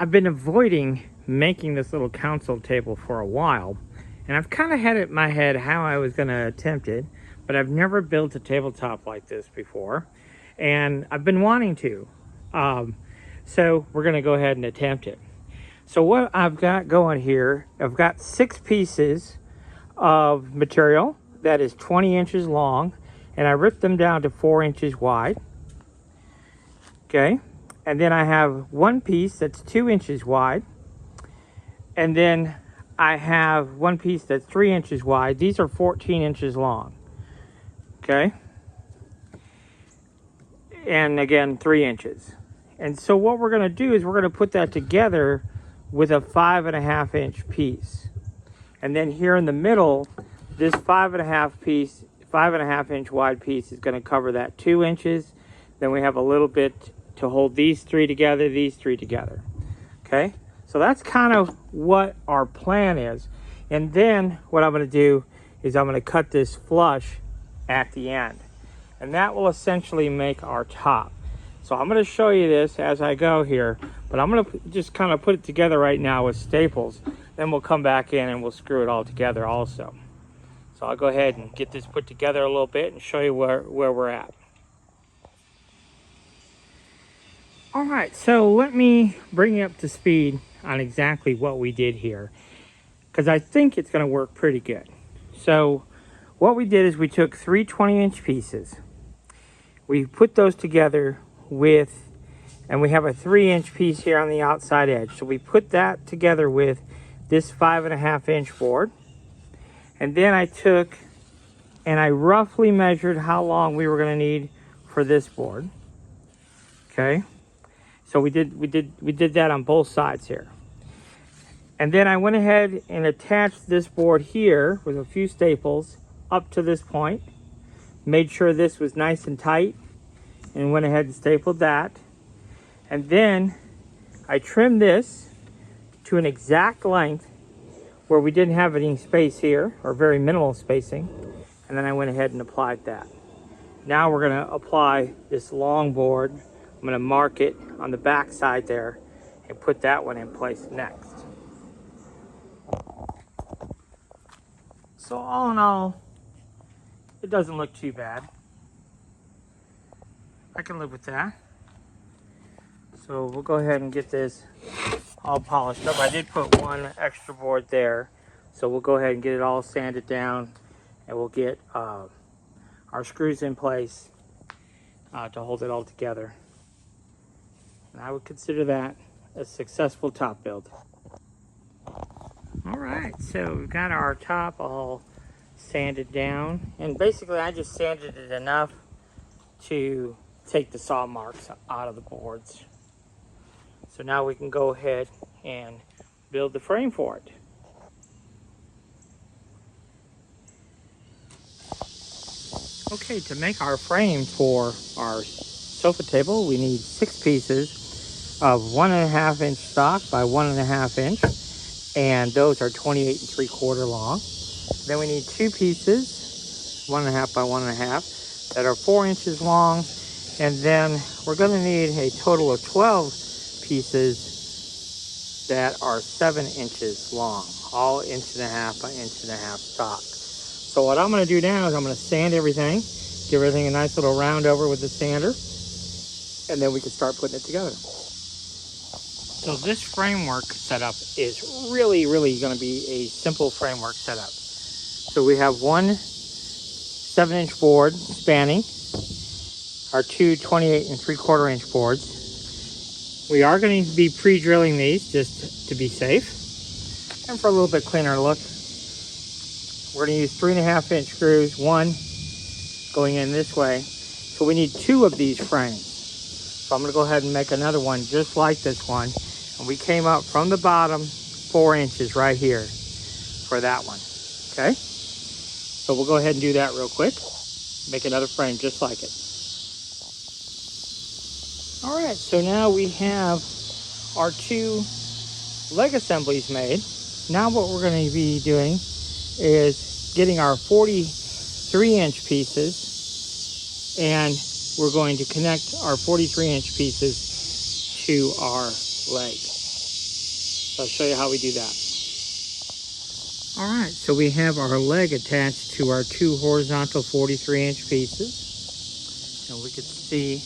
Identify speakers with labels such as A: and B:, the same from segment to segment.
A: I've been avoiding making this little console table for a while, and I've kind of had it in my head how I was going to attempt it, but I've never built a tabletop like this before, and I've been wanting to. So we're going to go ahead and attempt it. So what I've got going here, I've got 6 pieces of material that is 20 inches long, and I ripped them down to 4 inches wide. Okay, and then I have one piece that's 2 inches wide, and then I have one piece that's 3 inches wide. These are 14 inches long. Okay, and again 3 inches. And so what we're going to do is we're going to put that together with a 5.5 inch piece, and then here in the middle, this 5.5 inch wide piece is going to cover that 2 inches. Then we have a little bit to hold these 3 together, these 3 together. Okay, so that's kind of what our plan is. And then what I'm going to do is I'm going to cut this flush at the end, and that will essentially make our top. So I'm going to show you this as I go here, but I'm going to just kind of put it together right now with staples. Then we'll come back in and we'll screw it all together also. So I'll go ahead and get this put together a little bit and show you where we're at. All right, so let me bring you up to speed on exactly what we did here, because I think it's going to work pretty good. So what we did is we took 3 20-inch pieces. We put those together with, and we have a 3-inch piece here on the outside edge. So we put that together with this 5.5 inch board. And then I took and I roughly measured how long we were going to need for this board. Okay, so we did that on both sides here. And then I went ahead and attached this board here with a few staples up to this point. Made sure this was nice and tight, and went ahead and stapled that. And then I trimmed this to an exact length where we didn't have any space here, or very minimal spacing, and then I went ahead and applied that. Now we're going to apply this long board. I'm going to mark it on the back side there and put that one in place next. So all in all, it doesn't look too bad. I can live with that. So we'll go ahead and get this all polished up. I did put one extra board there, so we'll go ahead and get it all sanded down, and we'll get our screws in place to hold it all together. And I would consider that a successful top build. All right, so we've got our top all sanded down, and basically I just sanded it enough to take the saw marks out of the boards. So now we can go ahead and build the frame for it. Okay, to make our frame for our sofa table, we need 6 pieces of 1.5 inch stock by 1.5 inch, and those are 28 3/4 long. Then we need 2 pieces, 1.5 by 1.5, that are 4 inches long, and then we're going to need a total of 12 pieces that are 7 inches long, all 1.5 by 1.5 stock. So what I'm going to do now is I'm going to sand everything, give everything a nice little round over with the sander, and then we can start putting it together. So this framework setup is really going to be a simple framework setup. So we have one 7-inch board spanning our 2 28 3/4 inch boards. We are going to be pre-drilling these just to be safe and for a little bit cleaner look. We're going to use 3.5 inch screws, one going in this way. So we need 2 of these frames. So I'm going to go ahead and make another one just like this one. And we came up from the bottom 4 inches right here for that one. Okay? So we'll go ahead and do that real quick. Make another frame just like it. All right, so now we have our 2 leg assemblies made. Now what we're going to be doing is getting our 43-inch pieces, and we're going to connect our 43-inch pieces to our leg. So I'll show you how we do that. All right, so we have our leg attached to our two horizontal 43-inch pieces. And we can see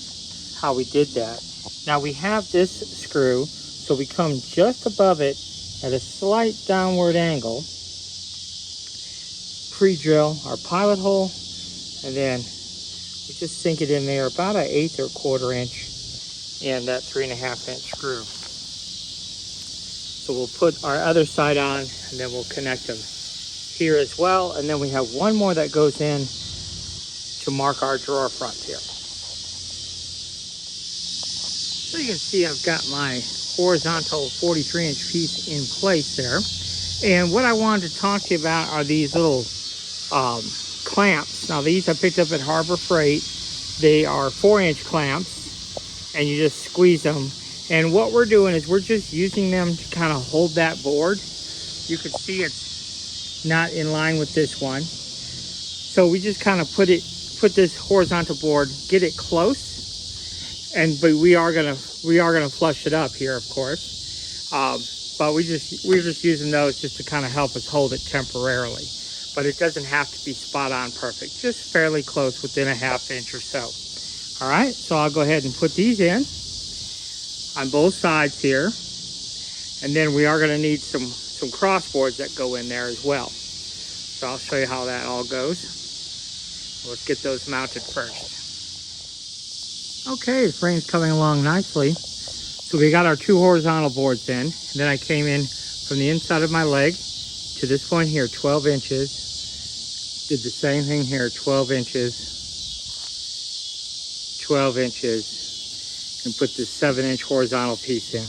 A: how we did that. Now we have this screw, so we come just above it at a slight downward angle. Pre-drill our pilot hole, and then we just sink it in there about an 1/8 or 1/4 inch in that 3.5-inch screw. So we'll put our other side on, and then we'll connect them here as well. And then we have one more that goes in to mark our drawer front here. So you can see I've got my horizontal 43-inch piece in place there. And what I wanted to talk to you about are these little clamps. Now these I picked up at Harbor Freight. They are 4-inch clamps, and you just squeeze them. And what we're doing is we're just using them to kind of hold that board. You can see it's not in line with this one. So we just kind of put this horizontal board, get it close, but we are gonna flush it up here, of course. But we're just using those just to kind of help us hold it temporarily. But it doesn't have to be spot on perfect, just fairly close, within a 1/2 inch or so. All right, so I'll go ahead and put these in on both sides here. And then we are gonna need some crossboards that go in there as well. So I'll show you how that all goes. Let's get those mounted first. Okay, the frame's coming along nicely. So we got our two horizontal boards in, and then I came in from the inside of my leg to this point here, 12 inches. Did the same thing here, 12 inches, 12 inches, and put this 7-inch horizontal piece in.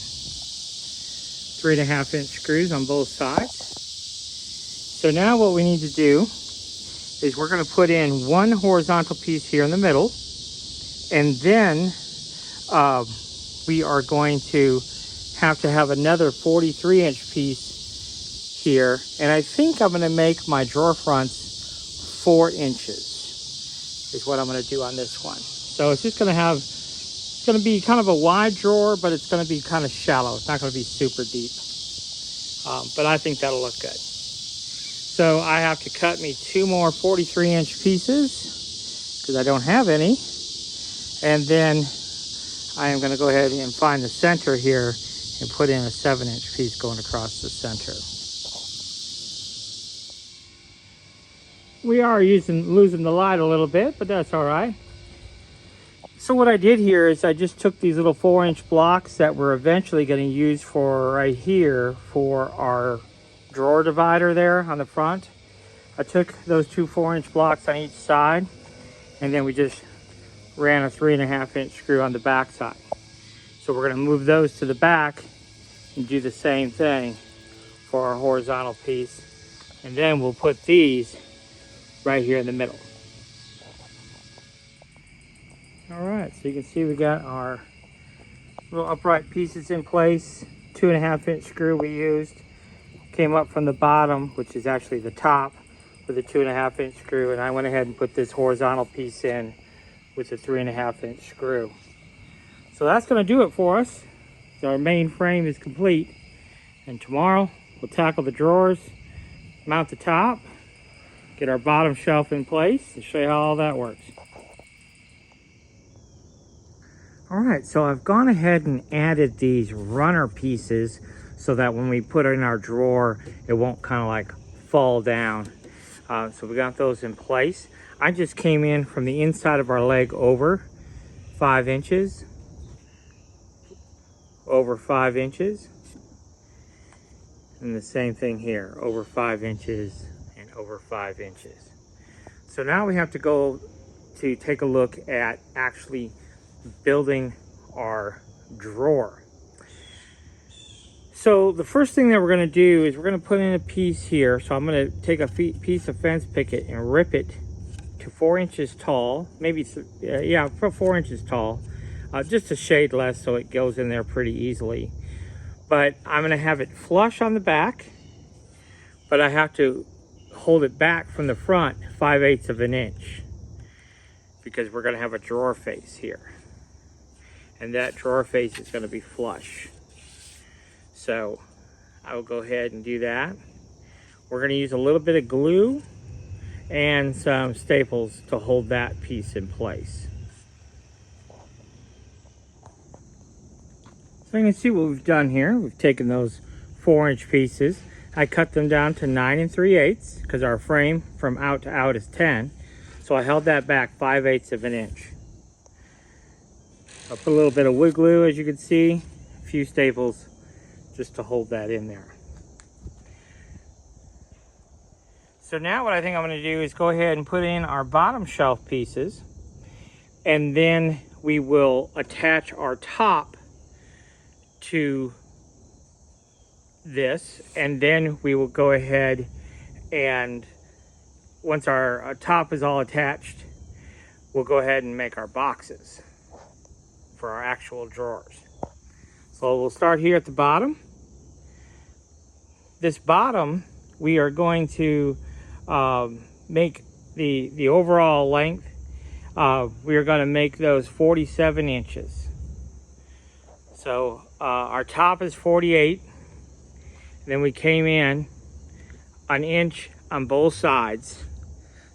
A: 3.5-inch screws on both sides. So now what we need to do is we're going to put in one horizontal piece here in the middle, and then we are going to have another 43-inch piece here, and I think I'm going to make my drawer fronts 4 inches is what I'm going to do on this one. So it's just going to be kind of a wide drawer, but it's going to be kind of shallow. It's not going to be super deep, but I think that'll look good. So I have to cut me 2 more 43-inch pieces because I don't have any, and then I am going to go ahead and find the center here and put in a 7-inch piece going across the center. We are losing the light a little bit, but that's all right. So what I did here is I just took these little 4-inch blocks that we're eventually going to use for right here for our drawer divider there on the front. I took those 2 4-inch blocks on each side, and then we just ran a 3.5-inch screw on the back side. So we're going to move those to the back and do the same thing for our horizontal piece. And then we'll put these right here in the middle. All right, so you can see we got our little upright pieces in place. 2.5-inch screw we used. Came up from the bottom, which is actually the top, with a 2.5-inch screw. And I went ahead and put this horizontal piece in with a 3.5-inch screw. So that's going to do it for us. So our main frame is complete. And tomorrow we'll tackle the drawers, mount the top, get our bottom shelf in place, and show you how all that works. All right, so I've gone ahead and added these runner pieces so that when we put it in our drawer, it won't kind of like fall down. So we got those in place. I just came in from the inside of our leg over 5 inches, over 5 inches, and the same thing here, over 5 inches and over 5 inches. So now we have to go to take a look at actually building our drawer. So the first thing that we're going to do is we're going to put in a piece here. So I'm going to take a piece of fence picket and rip it to 4 inches tall, maybe 4 inches tall, just a shade less so it goes in there pretty easily. But I'm going to have it flush on the back, but I have to hold it back from the front 5/8 of an inch because we're going to have a drawer face here. And that drawer face is going to be flush. So I will go ahead and do that. We're going to use a little bit of glue and some staples to hold that piece in place. So you can see what we've done here. We've taken those 4-inch pieces. I cut them down to 9 3/8 because our frame from out to out is 10. So I held that back 5/8 of an inch. I'll put a little bit of wood glue, as you can see, a few staples just to hold that in there. So now what I think I'm going to do is go ahead and put in our bottom shelf pieces, and then we will attach our top to this, and then we will go ahead and once our top is all attached, we'll go ahead and make our boxes for our actual drawers. So we'll start here at the bottom. This bottom, we are going to make the overall length. We are going to make those 47 inches. So our top is 48. Then we came in an inch on both sides.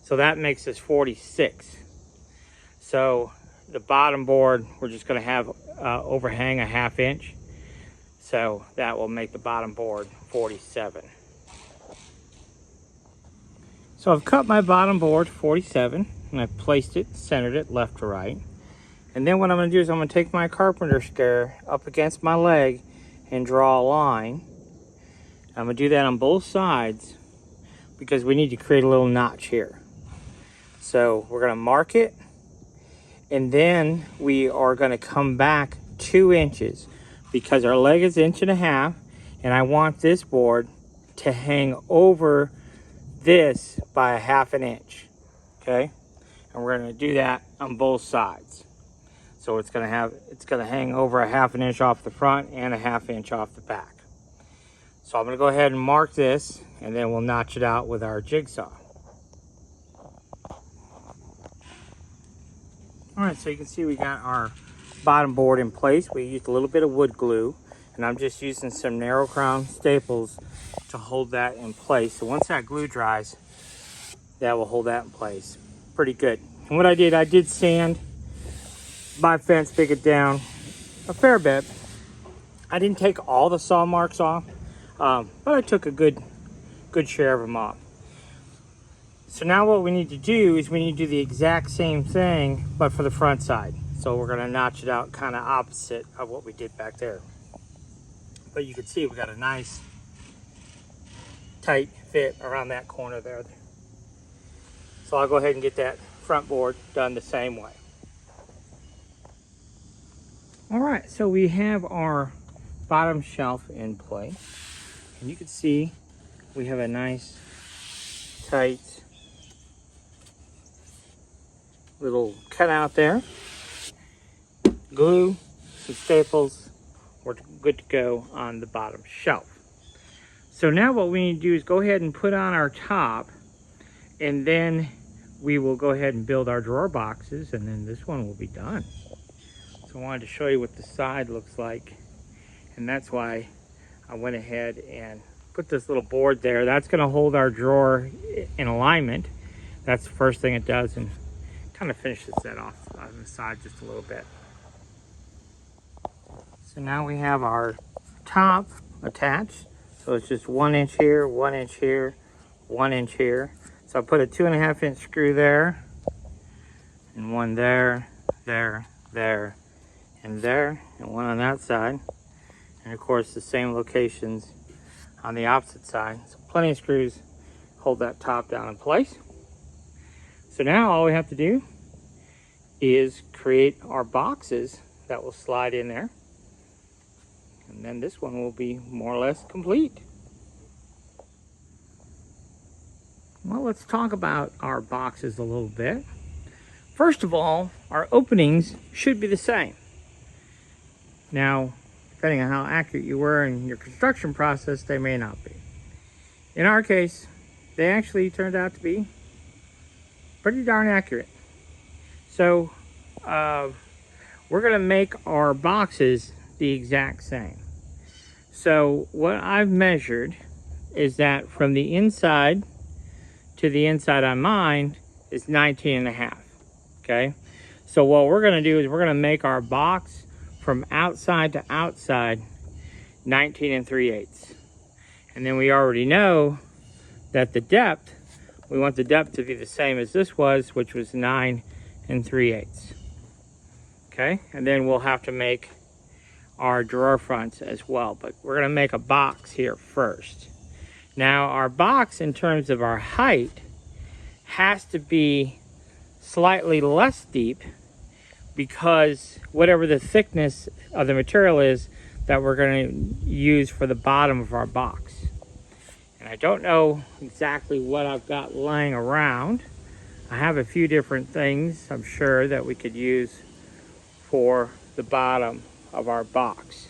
A: So that makes us 46. So the bottom board, we're just going to have overhang a 1/2 inch. So that will make the bottom board 47. So I've cut my bottom board 47 and I've placed it, centered it left to right. And then what I'm going to do is I'm going to take my carpenter square up against my leg and draw a line. I'm going to do that on both sides because we need to create a little notch here. So we're going to mark it, and then we are going to come back 2 inches because our leg is 1.5 inches, and I want this board to hang over this by a 1/2 inch. Okay, and we're going to do that on both sides. So it's going to hang over a 1/2 inch off the front and a 1/2 inch off the back. So I'm going to go ahead and mark this, and then we'll notch it out with our jigsaw. All right, so you can see we got our bottom board in place. We used a little bit of wood glue, and I'm just using some narrow crown staples to hold that in place. So once that glue dries, that will hold that in place. Pretty good. And what I did sand my fence picket down a fair bit. I didn't take all the saw marks off, but I took a good share of them off. So now what we need to do is we need to do the exact same thing, but for the front side. So we're going to notch it out kind of opposite of what we did back there. But you can see we got a nice tight fit around that corner there. So I'll go ahead and get that front board done the same way. All right, so we have our bottom shelf in place, and you can see we have a nice tight little cutout there. Glue, some staples, we're good to go on the bottom shelf. So now what we need to do is go ahead and put on our top, and then we will go ahead and build our drawer boxes, and then this one will be done. So I wanted to show you what the side looks like, and that's why I went ahead and put this little board there. That's going to hold our drawer in alignment. That's the first thing it does, and kind of finishes that off on the side just a little bit. So now we have our top attached. So it's just 1 inch here, 1 inch here, 1 inch here. So I put a 2.5 inch screw there, and one there, there, there, and there, and one on that side. And of course the same locations on the opposite side. So plenty of screws hold that top down in place. So now all we have to do is create our boxes that will slide in there. And then this one will be more or less complete. Well, let's talk about our boxes a little bit. First of all, our openings should be the same. Now, depending on how accurate you were in your construction process, they may not be. In our case, they actually turned out to be pretty darn accurate. So, we're going to make our boxes the exact same. So what I've measured is that from the inside to the inside on mine is 19 and a half. Okay. So what we're going to do is we're going to make our box from outside to outside 19 3/8. And then we already know that the depth, we want the depth to be the same as this was, which was 9 3/8. Okay. And then we'll have to make our drawer fronts as well, but we're going to make a box here first. Now our box, in terms of our height, has to be slightly less deep, because whatever the thickness of the material is that we're going to use for the bottom of our box. And I don't know exactly what I've got lying around. I have a few different things, I'm sure, that we could use for the bottom of our box.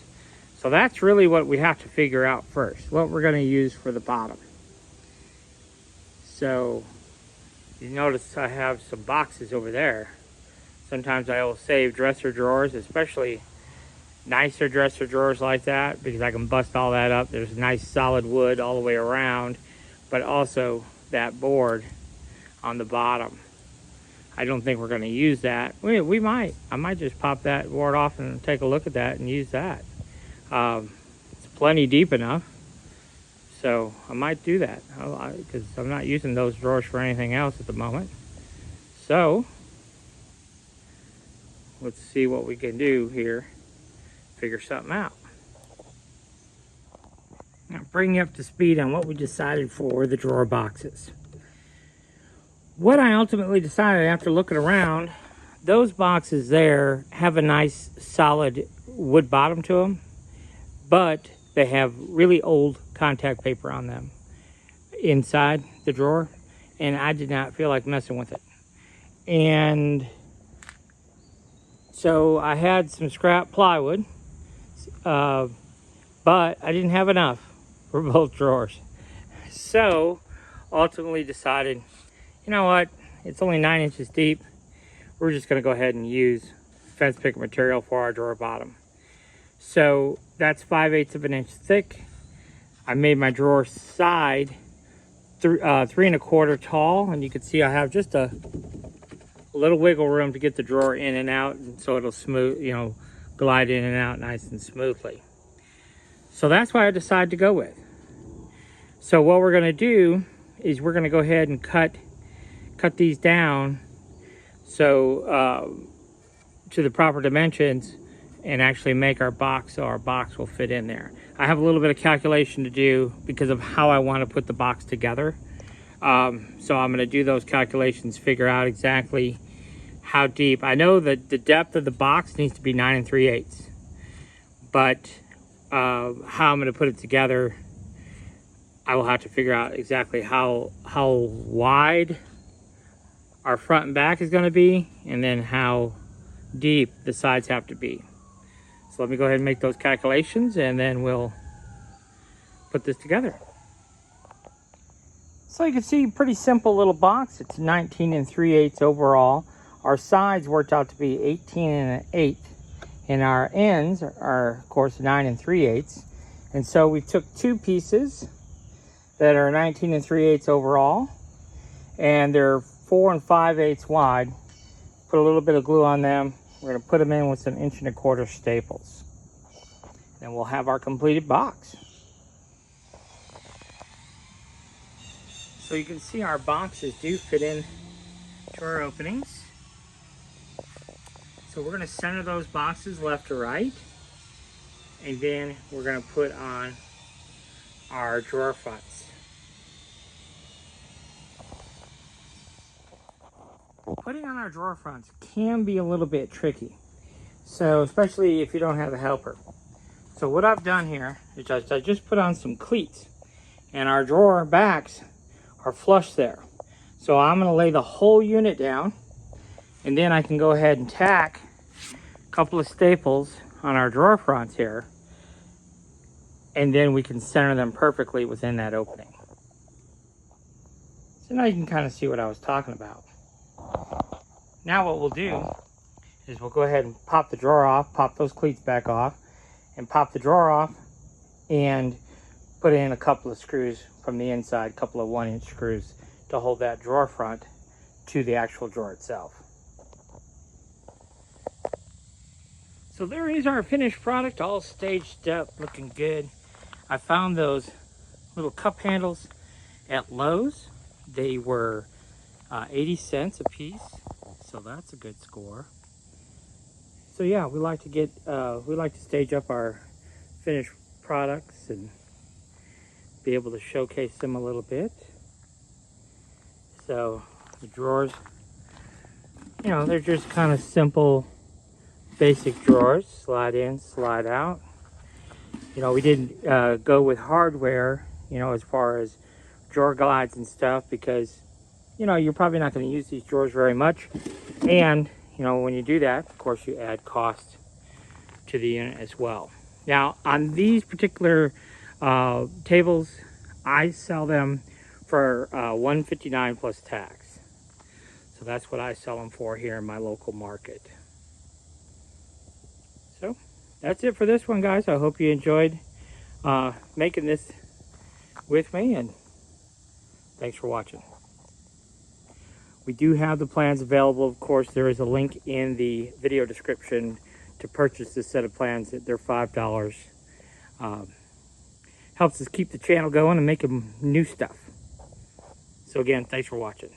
A: So that's really what we have to figure out first, what we're going to use for the bottom. So you notice I have some boxes over there. Sometimes I will save dresser drawers, especially nicer dresser drawers like that, because I can bust all that up. There's nice solid wood all the way around, but also that board on the bottom. I don't think we're going to use that. We might. I might just pop that board off and take a look at that and use that. It's plenty deep enough, so I might do that, because I'm not using those drawers for anything else at the moment. So let's see what we can do here, figure something out. Now, bring you up to speed on what we decided for the drawer boxes. What I ultimately decided after looking around, those boxes there have a nice solid wood bottom to them, but they have really old contact paper on them inside the drawer, and I did not feel like messing with it. And so I had some scrap plywood, but I didn't have enough for both drawers. So ultimately decided, you know what, it's only 9 inches deep. We're just going to go ahead and use fence picket material for our drawer bottom. So that's 5/8 of an inch thick. I made my drawer side 3 1/4 tall, and you can see I have just a little wiggle room to get the drawer in and out, and so it'll smooth, glide in and out nice and smoothly. So that's what I decided to go with. So what we're going to do is we're going to go ahead and cut these down so to the proper dimensions, and actually make our box so our box will fit in there. I have a little bit of calculation to do because of how I want to put the box together. So I'm going to do those calculations, figure out exactly how deep. I know that the depth of the box needs to be 9 3/8, but how I'm going to put it together, I will have to figure out exactly how wide our front and back is going to be, and then how deep the sides have to be. So let me go ahead and make those calculations, and then we'll put this together. So you can see, pretty simple little box. It's 19 3/8 overall. Our sides worked out to be 18 1/8, and our ends are of course 9 3/8. And so we took two pieces that are 19 3/8 overall, and they're 4 5/8 wide. Put a little bit of glue on them. We're going to put them in with some 1 1/4 staples. Then we'll have our completed box. So you can see our boxes do fit in to our openings. So we're going to center those boxes left to right. And then we're going to put on our drawer fronts. Putting on our drawer fronts can be a little bit tricky, so especially if you don't have a helper. So what I've done here is I just put on some cleats, and our drawer backs are flush there. So I'm going to lay the whole unit down, and then I can go ahead and tack a couple of staples on our drawer fronts here, and then we can center them perfectly within that opening. So now you can kind of see what I was talking about. Now what we'll do is we'll go ahead and pop the drawer off, pop those cleats back off, and pop the drawer off and put in a couple of screws from the inside, a couple of 1-inch screws to hold that drawer front to the actual drawer itself. So there is our finished product, all staged up, looking good. I found those little cup handles at Lowe's. They were 80 cents a piece, so that's a good score. So yeah, we like to stage up our finished products and be able to showcase them a little bit. So the drawers, you know, they're just kind of simple, basic drawers. Slide in, slide out. You know, we didn't go with hardware, you know, as far as drawer glides and stuff, because, you know, you're probably not going to use these drawers very much. And, you know, when you do that, of course, you add cost to the unit as well. Now, on these particular tables, I sell them for $159 plus tax. So that's what I sell them for here in my local market. So that's it for this one, guys. I hope you enjoyed making this with me, and thanks for watching. We do have the plans available. Of course, there is a link in the video description to purchase this set of plans. They're $5. Helps us keep the channel going and making new stuff. So again, thanks for watching.